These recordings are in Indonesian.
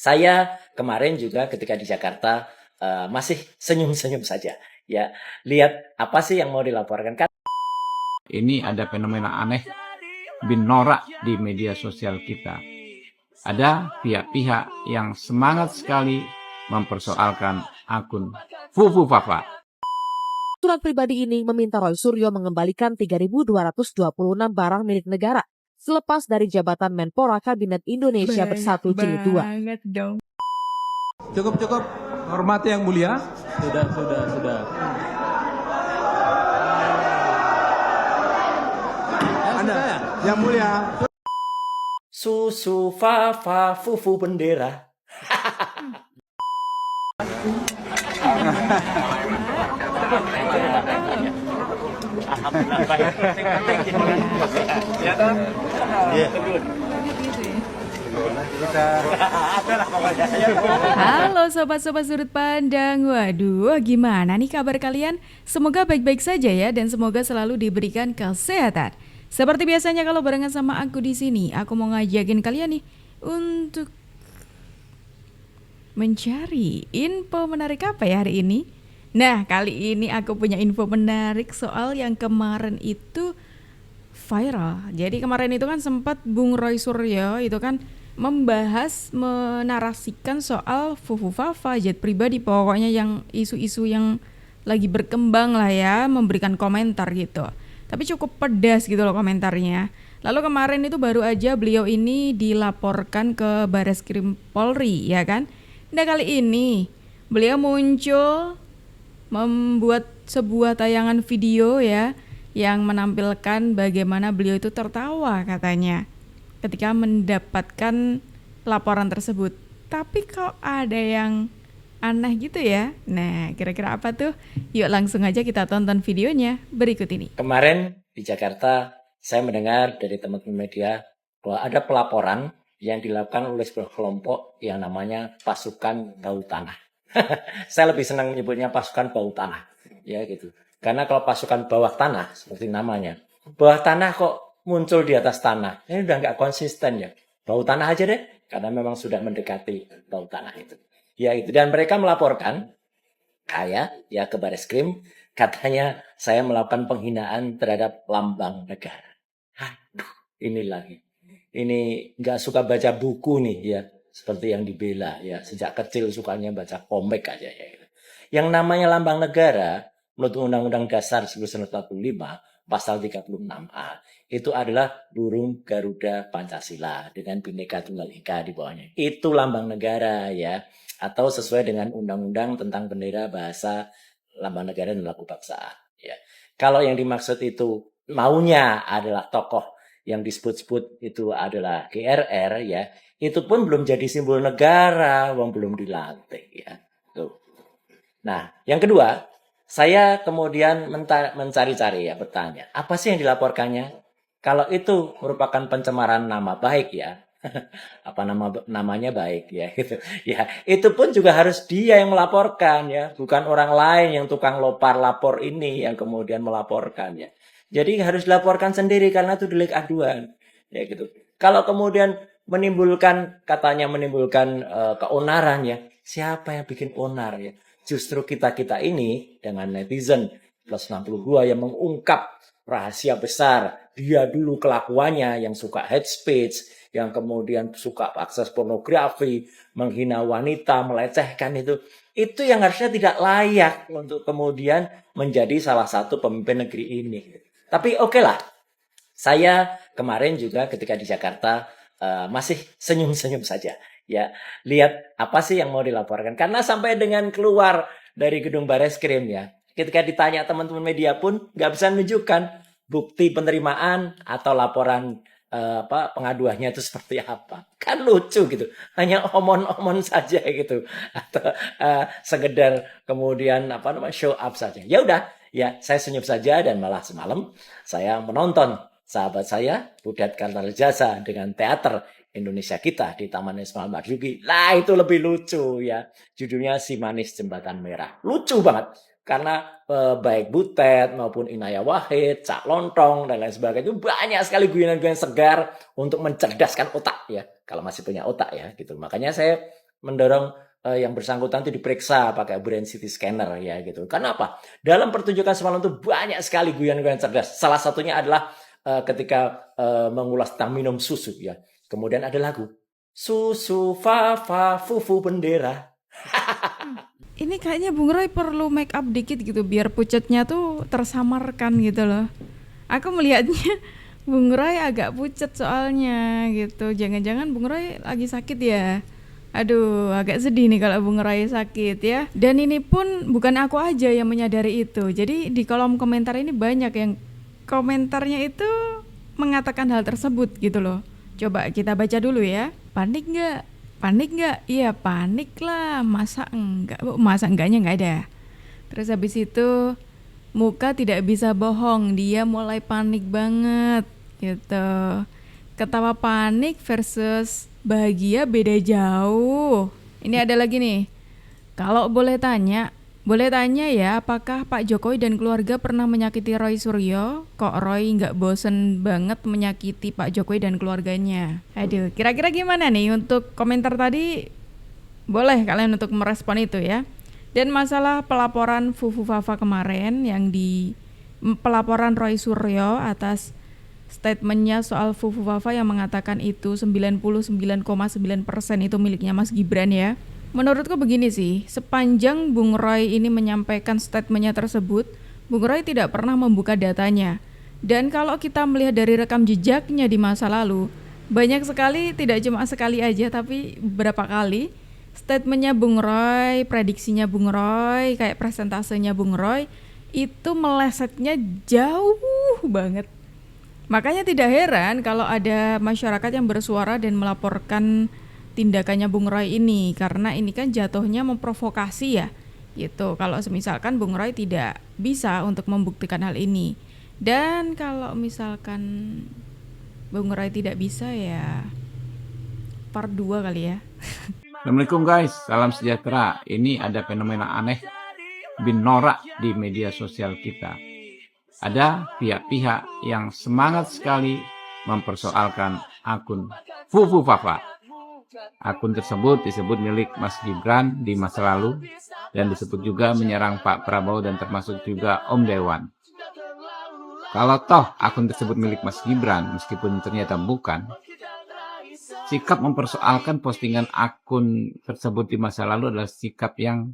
Saya kemarin juga ketika di Jakarta masih senyum-senyum saja. Ya, lihat apa sih yang mau dilaporkan kan? Ini ada fenomena aneh bin norak di media sosial kita. Ada pihak-pihak yang semangat sekali mempersoalkan akun Fufu Fafa. Surat pribadi ini meminta Roy Suryo mengembalikan 3.226 barang milik negara selepas dari jabatan Menpora Kabinet Indonesia Bersatu Jilid 2. Cukup, hormati yang mulia. Sudah. Anda, yang mulia. Susu Fafa Fufu bendera. Halo sobat-sobat sudut pandang. Waduh, gimana nih kabar kalian? Semoga baik-baik saja ya dan semoga selalu diberikan kesehatan. Seperti biasanya kalau barengan sama aku di sini, aku mau ngajakin kalian nih untuk mencari info menarik apa ya hari ini? Nah, kali ini aku punya info menarik soal yang kemarin itu viral. Jadi kemarin itu kan sempat Bung Roy Suryo itu kan membahas, menarasikan soal Fufu Fafa, jet pribadi, pokoknya yang isu-isu yang lagi berkembang lah ya, memberikan komentar gitu. Tapi cukup pedas gitu loh komentarnya. Lalu kemarin itu baru aja beliau ini dilaporkan ke Bareskrim Polri ya kan. Nah kali ini beliau muncul membuat sebuah tayangan video ya yang menampilkan bagaimana beliau itu tertawa katanya ketika mendapatkan laporan tersebut. Tapi kok ada yang aneh gitu ya. Nah kira-kira apa tuh? Yuk langsung aja kita tonton videonya berikut ini. Kemarin di Jakarta saya mendengar dari teman-teman media bahwa ada pelaporan yang dilakukan oleh sebuah kelompok yang namanya pasukan bau tanah. Saya lebih senang menyebutnya pasukan bau tanah, ya gitu. Karena kalau pasukan bawah tanah seperti namanya, bawah tanah kok muncul di atas tanah, ini udah nggak konsisten ya. Bau tanah aja deh, karena memang sudah mendekati bau tanah itu. Ya itu, dan mereka melaporkan saya ya ke Bareskrim, katanya saya melakukan penghinaan terhadap lambang negara. Aduh, ini lagi. Ini nggak suka baca buku nih ya, seperti yang dibela ya. Sejak kecil sukanya baca komik aja ya. Yang namanya lambang negara, menurut Undang-Undang Dasar 1945, pasal 36A, itu adalah burung Garuda Pancasila dengan Bhinneka Tunggal Ika di bawahnya. Itu lambang negara ya, atau sesuai dengan Undang-Undang tentang bendera, bahasa, lambang negara dan lagu kebangsaan. Ya. Kalau yang dimaksud itu maunya adalah tokoh yang disebut-sebut itu adalah GRR ya, itu pun belum jadi simbol negara, belum dilantik ya. Tuh. Nah, yang kedua, saya kemudian mencari-cari ya, bertanya, apa sih yang dilaporkannya? Kalau itu merupakan pencemaran nama baik ya, apa namanya baik ya gitu. Ya, itu pun juga harus dia yang melaporkan ya, bukan orang lain yang tukang lapor ini yang kemudian melaporkan ya. Jadi harus dilaporkan sendiri karena itu delik aduan ya gitu. Kalau kemudian katanya menimbulkan keonaran ya, siapa yang bikin onar ya? Justru kita ini dengan netizen plus 62 yang mengungkap rahasia besar, dia dulu kelakuannya yang suka hate speech, yang kemudian suka akses pornografi, menghina wanita, melecehkan itu yang harusnya tidak layak untuk kemudian menjadi salah satu pemimpin negeri ini. Tapi oke lah, saya kemarin juga ketika di Jakarta masih senyum-senyum saja. Ya, lihat apa sih yang mau dilaporkan. Karena sampai dengan keluar dari gedung Bareskrim ya, ketika ditanya teman-teman media pun nggak bisa menunjukkan bukti penerimaan atau laporan pengaduannya itu seperti apa. Kan lucu gitu, hanya omon-omon saja gitu, atau sekedar kemudian show up saja. Ya udah, ya saya senyum saja, dan malah semalam saya menonton sahabat saya Budet Kartarejasa dengan teater Indonesia Kita di Taman Ismail Marzuki. Lah itu lebih lucu ya. Judulnya Si Manis Jembatan Merah. Lucu banget. Karena baik Butet maupun Inaya Wahid, Cak Lontong dan lain sebagainya, itu banyak sekali guyonan-guyonan segar untuk mencerdaskan otak ya. Kalau masih punya otak ya gitu. Makanya saya mendorong yang bersangkutan itu diperiksa pakai brain CT scanner ya gitu. Karena apa? Dalam pertunjukan semalam itu banyak sekali guyon-guyon cerdas. Salah satunya adalah ketika mengulas tentang minum susu ya. Kemudian ada lagu Susu Fafa Fufu Bendera. Ini kayaknya Bung Roy perlu make up dikit gitu biar pucetnya tuh tersamarkan gitu loh. Aku melihatnya Bung Roy agak pucet soalnya gitu. Jangan-jangan Bung Roy lagi sakit ya. Aduh, agak sedih nih kalau Bung Roy sakit ya. Dan ini pun bukan aku aja yang menyadari itu. Jadi di kolom komentar ini banyak yang komentarnya itu mengatakan hal tersebut gitu loh. Coba kita baca dulu ya. Panik nggak? Panik nggak? Iya panik lah. Masa enggak? Masa enggaknya nggak ada. Terus habis itu muka tidak bisa bohong. Dia mulai panik banget gitu. Ketawa panik versus bahagia beda jauh. Ini ada lagi nih. Kalau boleh tanya ya, apakah Pak Jokowi dan keluarga pernah menyakiti Roy Suryo? Kok Roy nggak bosen banget menyakiti Pak Jokowi dan keluarganya? Aduh, kira-kira gimana nih untuk komentar tadi? Boleh kalian untuk merespon itu ya. Dan masalah pelaporan Fufu Fafa kemarin yang di pelaporan Roy Suryo atas statementnya soal Fufu Fafa yang mengatakan itu 99,9% itu miliknya Mas Gibran ya. Menurutku begini sih, sepanjang Bung Roy ini menyampaikan statementnya tersebut, Bung Roy tidak pernah membuka datanya. Dan kalau kita melihat dari rekam jejaknya di masa lalu, banyak sekali, tidak cuma sekali aja tapi beberapa kali statementnya Bung Roy, prediksinya Bung Roy, kayak presentasenya Bung Roy itu melesetnya jauh banget. Makanya tidak heran kalau ada masyarakat yang bersuara dan melaporkan tindakannya Bung Roy ini, karena ini kan jatuhnya memprovokasi ya gitu. Kalau misalkan Bung Roy tidak bisa untuk membuktikan hal ini, dan kalau misalkan Bung Roy tidak bisa ya part 2 kali ya. Assalamualaikum guys, salam sejahtera. Ini ada fenomena aneh bin norak di media sosial kita. Ada pihak-pihak yang semangat sekali mempersoalkan akun Fufu Fafa. Akun tersebut disebut milik Mas Gibran di masa lalu dan disebut juga menyerang Pak Prabowo dan termasuk juga Om Dewan. Kalau toh akun tersebut milik Mas Gibran, meskipun ternyata bukan, sikap mempersoalkan postingan akun tersebut di masa lalu adalah sikap yang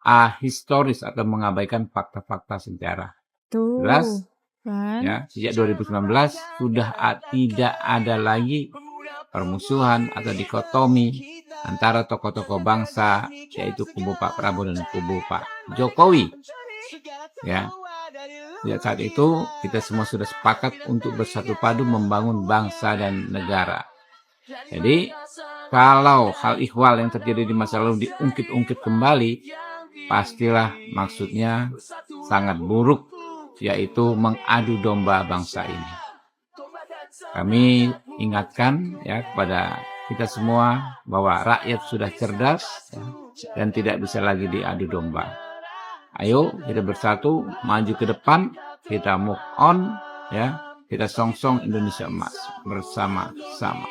ahistoris atau mengabaikan fakta-fakta sejarah. Tuh, Jelas kan? ya, sejak 2019 sudah tidak ada lagi permusuhan atau dikotomi antara tokoh-tokoh bangsa, yaitu kubu Pak Prabowo dan kubu Pak Jokowi. Ya, sejak saat itu kita semua sudah sepakat untuk bersatu padu membangun bangsa dan negara. Jadi kalau hal ihwal yang terjadi di masa lalu diungkit-ungkit kembali, pastilah maksudnya sangat buruk, yaitu mengadu domba bangsa ini. Kami ingatkan ya kepada kita semua bahwa rakyat sudah cerdas ya, dan tidak bisa lagi diadu domba. Ayo kita bersatu, maju ke depan, kita move on ya, kita songsong Indonesia emas bersama-sama.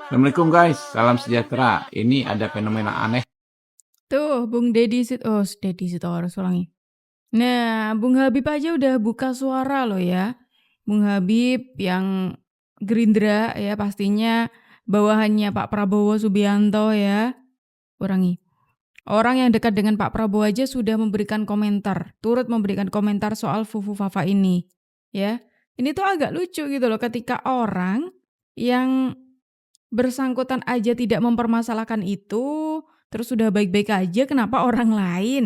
Assalamualaikum guys, salam sejahtera. Ini ada fenomena aneh. Tuh, Bung Deddy harus ulangi. Nah, Bung Habib aja udah buka suara loh ya. Bung Habib yang Gerindra ya, pastinya bawahannya Pak Prabowo Subianto ya. Ulangi. Orang yang dekat dengan Pak Prabowo aja sudah memberikan komentar, turut memberikan komentar soal Fufu Fafa ini. Ya. Ini tuh agak lucu gitu loh ketika orang yang bersangkutan aja tidak mempermasalahkan itu, terus sudah baik-baik aja, kenapa orang lain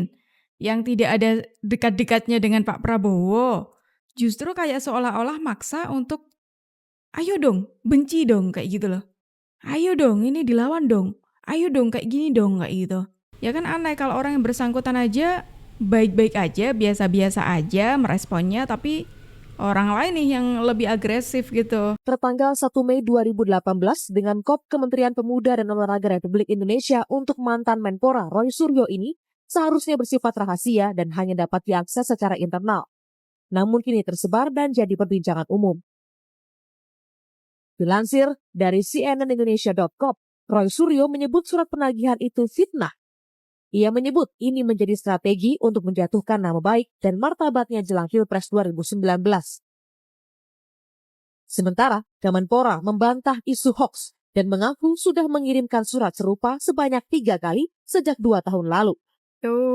yang tidak ada dekat-dekatnya dengan Pak Prabowo justru kayak seolah-olah maksa untuk ayo dong, benci dong kayak gitu loh. Ayo dong, ini dilawan dong. Ayo dong kayak gini dong kayak gitu. Ya kan aneh kalau orang yang bersangkutan aja baik-baik aja, biasa-biasa aja meresponnya, tapi orang lain nih yang lebih agresif gitu. Tertanggal 1 Mei 2018 dengan KOP Kementerian Pemuda dan Olahraga Republik Indonesia untuk mantan Menpora Roy Suryo ini seharusnya bersifat rahasia dan hanya dapat diakses secara internal. Namun kini tersebar dan jadi perbincangan umum. Dilansir dari cnnindonesia.com, Roy Suryo menyebut surat penagihan itu fitnah. Ia menyebut ini menjadi strategi untuk menjatuhkan nama baik dan martabatnya jelang Pilpres 2019. Sementara, Kemenpora membantah isu hoaks dan mengaku sudah mengirimkan surat serupa sebanyak 3 kali sejak 2 tahun lalu.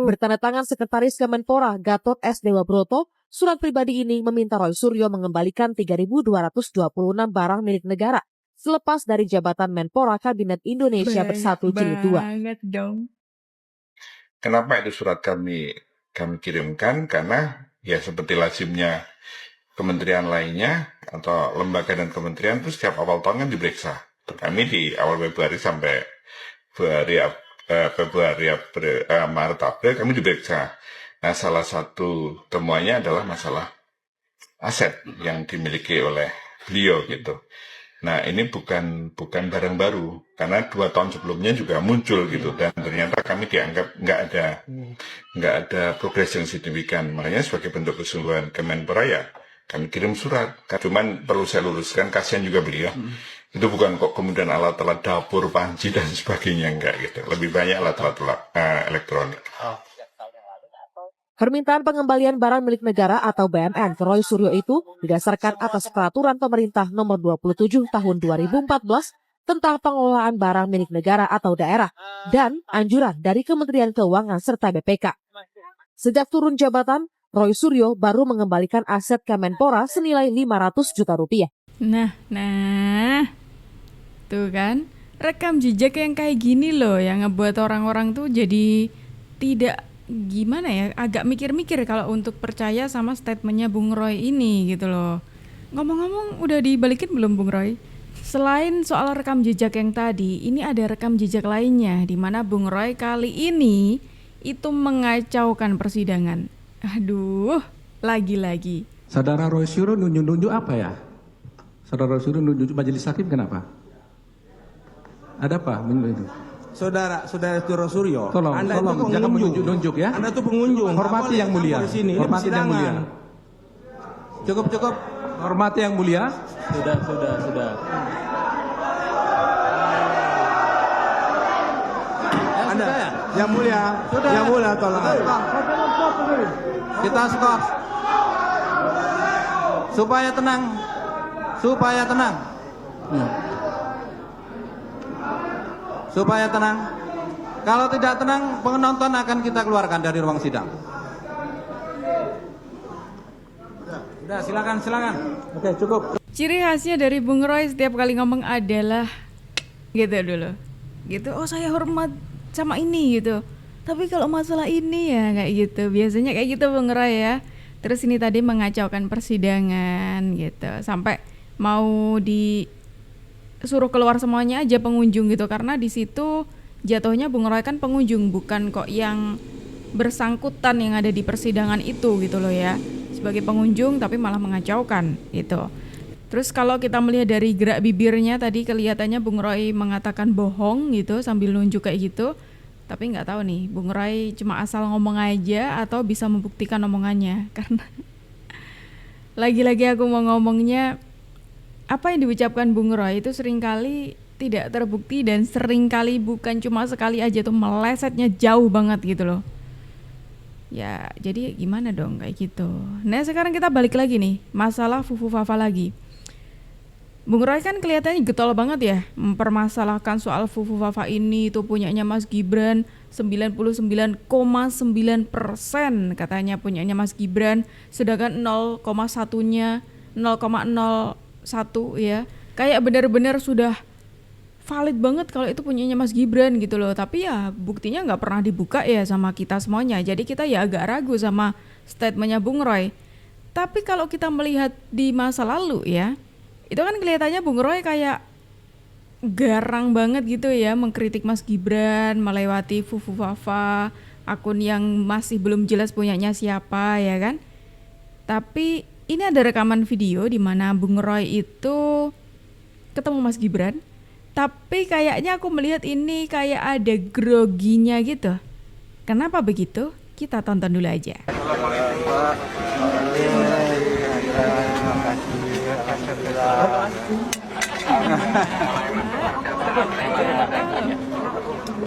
Bertanda tangan Sekretaris Kemenpora Gatot S. Dewabroto, surat pribadi ini meminta Roy Suryo mengembalikan 3.226 barang milik negara selepas dari jabatan Menpora Kabinet Indonesia Bersatu Jilid 2. Banget dong. Kenapa itu surat kami kirimkan? Karena ya seperti lazimnya kementerian lainnya atau lembaga dan kementerian itu setiap awal tahun kan diperiksa. Kami di awal Februari sampai Maret April kami diperiksa. Nah, salah satu temuannya adalah masalah aset yang dimiliki oleh beliau gitu. Nah, ini bukan barang baru karena 2 tahun sebelumnya juga muncul gitu, dan ternyata kami dianggap nggak ada progres yang signifikan. Makanya sebagai bentuk kesungguhan Kemenpora ya kami kirim surat. Cuman perlu saya luruskan, kasihan juga beliau. Itu bukan kok kemudian alat-alat dapur, panci dan sebagainya, enggak gitu. Lebih banyak alat-alat elektronik. Permintaan pengembalian barang milik negara atau BMN ke Roy Suryo itu didasarkan atas peraturan pemerintah nomor 27 tahun 2014 tentang pengelolaan barang milik negara atau daerah dan anjuran dari Kementerian Keuangan serta BPK. Sejak turun jabatan, Roy Suryo baru mengembalikan aset Kemenpora senilai 500 juta rupiah. Nah, tuh kan, rekam jejak yang kayak gini loh yang ngebuat orang-orang tuh jadi tidak gimana ya, agak mikir-mikir kalau untuk percaya sama statementnya Bung Roy ini gitu loh. Ngomong-ngomong, udah dibalikin belum Bung Roy? Selain soal rekam jejak yang tadi, ini ada rekam jejak lainnya di mana Bung Roy kali ini itu mengacaukan persidangan. Aduh, lagi-lagi. Saudara Roy Suryo nunjuk-nunjuk apa ya? Saudara Roy Suryo nunjuk majelis hakim kenapa? Ada apa? Itu. Saudara Roy Suryo, Tolong, jangan menunjuk-nunjuk ya. Anda tuh pengunjung. Hormati yang mulia. Di sini. Hormati yang mulia. Cukup. Hormati yang mulia. Sudah. Anda, yang mulia, tolong. Kita skor. Supaya tenang. Supaya tenang. Kalau tidak tenang, penonton akan kita keluarkan dari ruang sidang. Udah, silakan. Oke, cukup. Ciri khasnya dari Bung Roy setiap kali ngomong adalah gitu dulu. Gitu, oh saya hormat sama ini gitu. Tapi kalau masalah ini ya kayak gitu. Biasanya kayak gitu Bung Roy ya. Terus ini tadi mengacaukan persidangan gitu. Sampai mau disuruh keluar semuanya aja pengunjung gitu, karena di situ jatuhnya Bung Roy kan pengunjung, bukan kok yang bersangkutan yang ada di persidangan itu gitu loh ya. Sebagai pengunjung tapi malah mengacaukan gitu. Terus kalau kita melihat dari gerak bibirnya tadi kelihatannya Bung Roy mengatakan bohong gitu sambil nunjuk kayak gitu. Tapi nggak tahu nih Bung Roy cuma asal ngomong aja atau bisa membuktikan omongannya. Karena lagi-lagi aku mau ngomongnya, apa yang diucapkan Bung Roy itu seringkali tidak terbukti dan seringkali bukan cuma sekali aja tuh melesetnya jauh banget gitu loh. Ya jadi gimana dong kayak gitu. Nah sekarang kita balik lagi nih, masalah Fufu Fafa lagi. Bung Roy kan kelihatannya getol banget ya mempermasalahkan soal Fufu Fafa ini tuh punyanya Mas Gibran 99,9% katanya punyanya Mas Gibran, sedangkan 0,1-nya 0,01 ya. Kayak benar-benar sudah valid banget kalau itu punyanya Mas Gibran gitu loh. Tapi ya buktinya nggak pernah dibuka ya sama kita semuanya. Jadi kita ya agak ragu sama statementnya Bung Roy. Tapi kalau kita melihat di masa lalu ya, itu kan kelihatannya Bung Roy kayak garang banget gitu ya mengkritik Mas Gibran, melewati Fufu Fafa, akun yang masih belum jelas punyanya siapa ya kan. Tapi ini ada rekaman video di mana Bung Roy itu ketemu Mas Gibran. Tapi kayaknya aku melihat ini kayak ada groginya gitu. Kenapa begitu? Kita tonton dulu aja.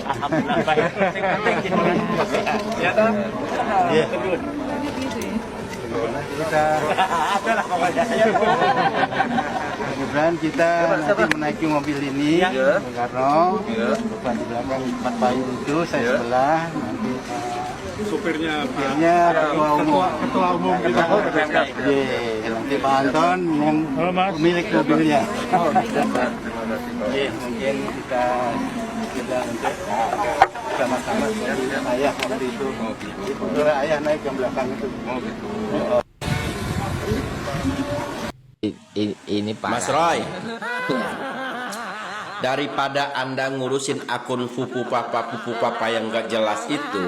Alhamdulillah baik. Kita Adalah pokoknya. mudah-mudahan kita nanti menaiki mobil ini Bung Karno, depan di belakang 4 payung itu saya sebelah, nanti supirnya ketua umum kita. Nanti Pak Anton yang pemilik mobilnya. Mungkin kita untuk sama-sama ayah waktu itu. Ayah naik yang belakang itu. Ini Mas Roy, daripada Anda ngurusin akun pupu papa yang gak jelas itu,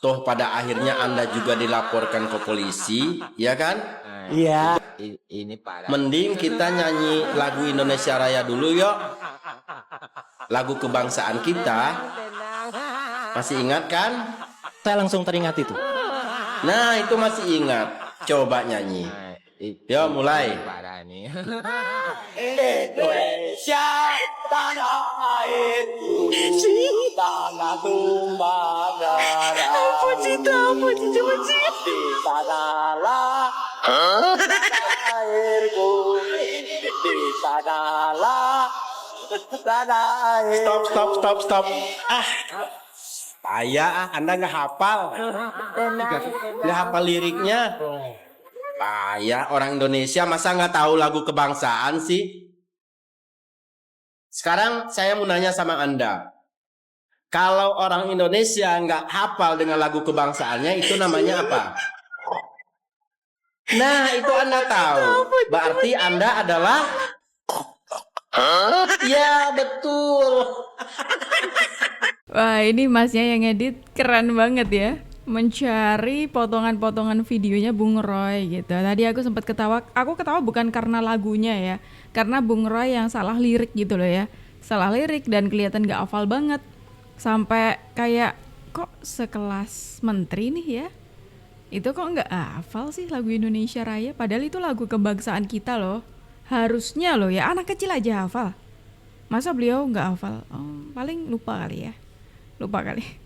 toh pada akhirnya Anda juga dilaporkan ke polisi, ya kan? Iya. Ini parah. Mending kita nyanyi lagu Indonesia Raya dulu yuk. Lagu kebangsaan kita. Masih ingat kan? Saya langsung teringat itu. Nah, itu masih ingat. Coba nyanyi. Yo, mulai. Indonesia tanah airku, tanah tumpah darah. Puji di tanahlah airku, di tanahlah tanah air. Stop. Payah, Anda nggak hafal. Nggak hafal liriknya. Payah, orang Indonesia masa nggak tahu lagu kebangsaan sih? Sekarang saya mau nanya sama Anda. Kalau orang Indonesia nggak hafal dengan lagu kebangsaannya, itu namanya apa? Nah, itu Anda tahu. Berarti Anda adalah... Ya, betul. Wah, ini masnya yang edit keren banget ya. Mencari potongan-potongan videonya Bung Roy gitu. Tadi aku sempat ketawa. Aku ketawa bukan karena lagunya ya, karena Bung Roy yang salah lirik gitu loh ya. Salah lirik dan kelihatan gak hafal banget. Sampai kayak kok sekelas menteri nih ya. Itu kok gak hafal sih lagu Indonesia Raya. Padahal itu lagu kebangsaan kita loh. Harusnya loh ya, anak kecil aja hafal. Masa beliau gak hafal? Oh, paling lupa kali ya. Lupa kali.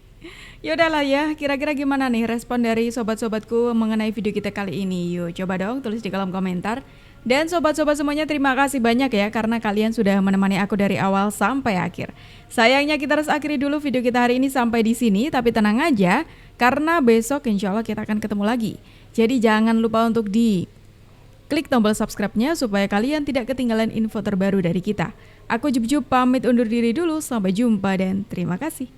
Ya udahlah ya, kira-kira gimana nih respon dari sobat-sobatku mengenai video kita kali ini? Yuk coba dong tulis di kolom komentar. Dan sobat-sobat semuanya terima kasih banyak ya karena kalian sudah menemani aku dari awal sampai akhir. Sayangnya kita harus akhiri dulu video kita hari ini sampai di sini, tapi tenang aja karena besok insya Allah kita akan ketemu lagi. Jadi jangan lupa untuk klik tombol subscribe-nya supaya kalian tidak ketinggalan info terbaru dari kita. Aku Jub pamit undur diri dulu, sampai jumpa dan terima kasih.